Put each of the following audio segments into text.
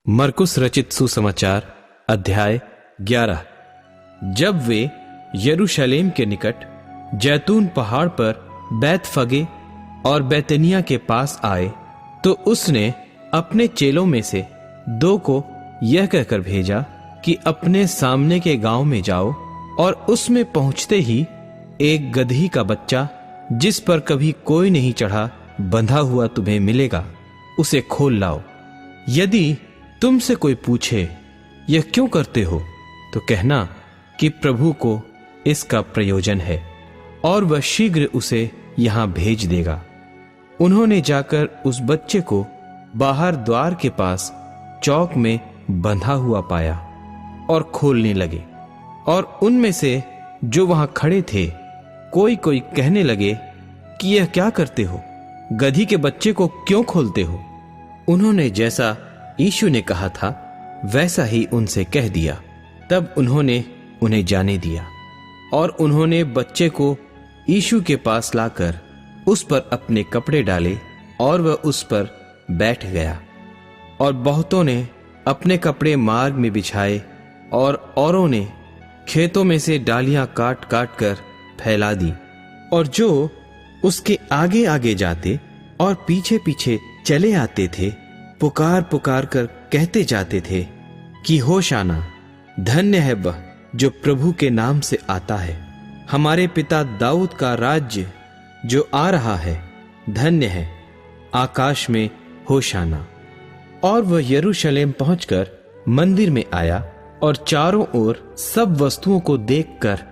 मरकुस रचित सुसमाचार अध्याय 11। जब वे यरूशलेम के निकट जैतून पहाड़ पर बैतफगे और बैतनिया के पास आए तो उसने अपने चेलों में से 2 को यह कहकर भेजा कि अपने सामने के गांव में जाओ और उसमें पहुंचते ही एक गदही का बच्चा जिस पर कभी कोई नहीं चढ़ा बंधा हुआ तुम्हें मिलेगा, उसे खोल लाओ। यदि तुमसे कोई पूछे यह क्यों करते हो तो कहना कि प्रभु को इसका प्रयोजन है और वह शीघ्र उसे यहां भेज देगा। उन्होंने जाकर उस बच्चे को बाहर द्वार के पास चौक में बंधा हुआ पाया और खोलने लगे। और उनमें से जो वहां खड़े थे कोई कोई कहने लगे कि यह क्या करते हो, गधी के बच्चे को क्यों खोलते हो। उन्होंने जैसा यीशु ने कहा था वैसा ही उनसे कह दिया। तब उन्होंने उन्हें जाने दिया और उन्होंने बच्चे को यीशु के पास लाकर उस पर अपने कपड़े डाले और वह उस पर बैठ गया। और बहुतों ने अपने कपड़े मार्ग में बिछाए और औरों ने खेतों में से डालियां काट काट कर फैला दी। और जो उसके आगे आगे जाते और पीछे पीछे चले आते थे पुकार पुकार कर कहते जाते थे कि होशाना, धन्य है वह जो प्रभु के नाम से आता है, हमारे पिता दाऊद का राज्य जो आ रहा है, धन्य है, आकाश में होशाना। और वह यरूशलेम पहुंचकर मंदिर में आया और चारों ओर सब वस्तुओं को देखकर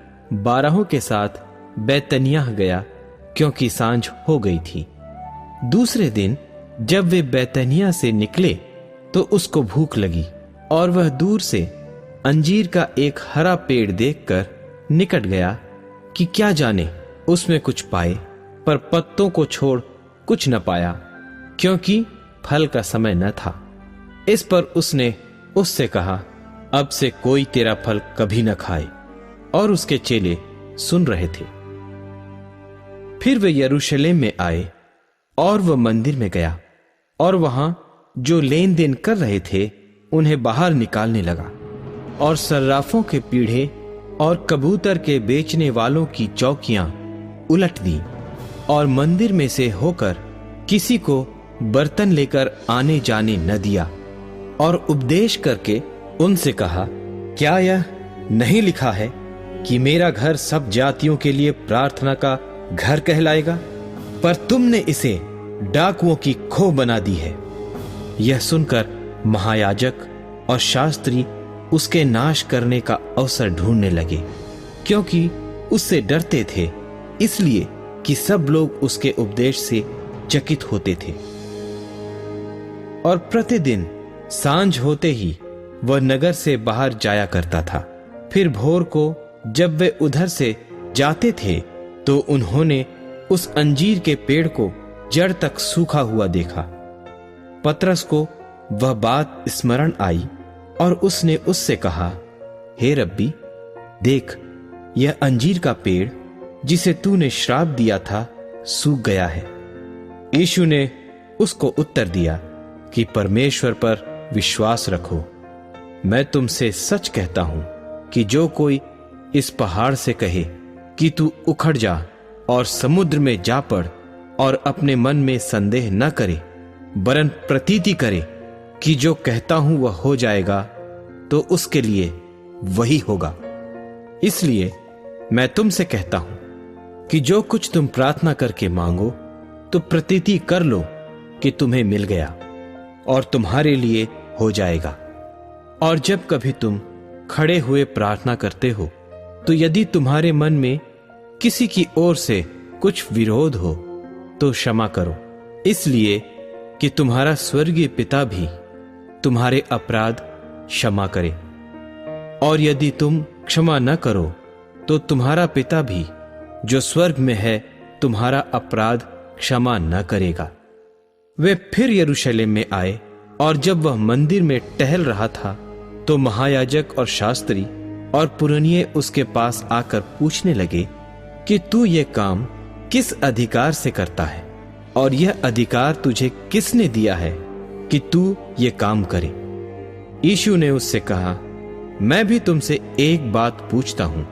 12 के साथ बैतनिय्याह गया, क्योंकि सांझ हो गई थी। दूसरे दिन जब वे बैतनिय्याह से निकले तो उसको भूख लगी और वह दूर से अंजीर का एक हरा पेड़ देखकर निकट गया कि क्या जाने उसमें कुछ पाए, पर पत्तों को छोड़ कुछ न पाया, क्योंकि फल का समय न था। इस पर उसने उससे कहा, अब से कोई तेरा फल कभी न खाए। और उसके चेले सुन रहे थे। फिर वे यरूशलेम में आए और वह मंदिर में गया और वहां जो लेन देन कर रहे थे उन्हें बाहर निकालने लगा और सर्राफों के पीढ़े और कबूतर के बेचने वालों की चौकियां उलट दी और मंदिर में से होकर किसी को बर्तन लेकर आने जाने न दिया। और उपदेश करके उनसे कहा, क्या यह नहीं लिखा है कि मेरा घर सब जातियों के लिए प्रार्थना का घर कहलाएगा? पर तुमने इसे डाकुओं की खो बना दी है। यह सुनकर महायाजक और शास्त्री उसके नाश करने का अवसर ढूंढने लगे, क्योंकि उससे डरते थे, इसलिए कि सब लोग उसके उपदेश से चकित होते थे। और प्रतिदिन सांझ होते ही वह नगर से बाहर जाया करता था। फिर भोर को जब वे उधर से जाते थे तो उन्होंने उस अंजीर के पेड़ को जड़ तक सूखा हुआ देखा। पतरस को वह बात स्मरण आई और उसने उससे कहा, हे रब्बी, देख, यह अंजीर का पेड़ जिसे तूने श्राप दिया था सूख गया है। यीशु ने उसको उत्तर दिया कि परमेश्वर पर विश्वास रखो। मैं तुमसे सच कहता हूं कि जो कोई इस पहाड़ से कहे कि तू उखड़ जा और समुद्र में जा पड़ और अपने मन में संदेह न करे, वरन प्रतीति करे कि जो कहता हूं वह हो जाएगा, तो उसके लिए वही होगा। इसलिए मैं तुमसे कहता हूं कि जो कुछ तुम प्रार्थना करके मांगो तो प्रतीति कर लो कि तुम्हें मिल गया और तुम्हारे लिए हो जाएगा। और जब कभी तुम खड़े हुए प्रार्थना करते हो तो यदि तुम्हारे मन में किसी की ओर से कुछ विरोध हो तो क्षमा करो, इसलिए कि तुम्हारा स्वर्गीय पिता भी तुम्हारे अपराध क्षमा करे। और यदि तुम क्षमा न करो तो तुम्हारा पिता भी जो स्वर्ग में है तुम्हारा अपराध क्षमा न करेगा। वे फिर यरूशलेम में आए और जब वह मंदिर में टहल रहा था तो महायाजक और शास्त्री और पुरनिये उसके पास आकर पूछने लगे कि तू ये काम किस अधिकार से करता है और यह अधिकार तुझे किसने दिया है कि तू ये काम करे। यीशु ने उससे कहा, मैं भी तुमसे एक बात पूछता हूं,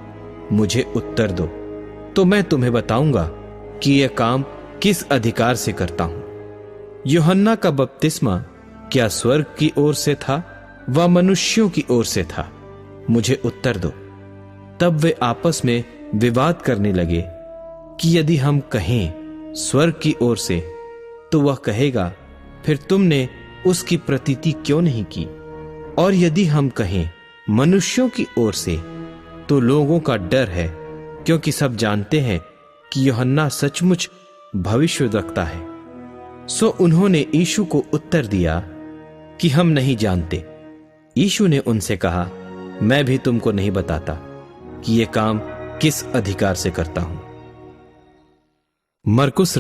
मुझे उत्तर दो, तो मैं तुम्हें बताऊंगा कि यह काम किस अधिकार से करता हूं। यूहन्ना का बपतिस्मा क्या स्वर्ग की ओर से था व मनुष्यों की ओर से था? मुझे उत्तर दो। तब वे आपस में विवाद करने लगे कि यदि हम कहें स्वर्ग की ओर से, तो वह कहेगा, फिर तुमने उसकी प्रतीति क्यों नहीं की? और यदि हम कहें मनुष्यों की ओर से, तो लोगों का डर है, क्योंकि सब जानते हैं कि यूहन्ना सचमुच भविष्यद्वक्ता है। सो उन्होंने यीशु को उत्तर दिया कि हम नहीं जानते। यीशु ने उनसे कहा, मैं भी तुमको नहीं बताता कि यह काम किस अधिकार से करता हूं। मरकुस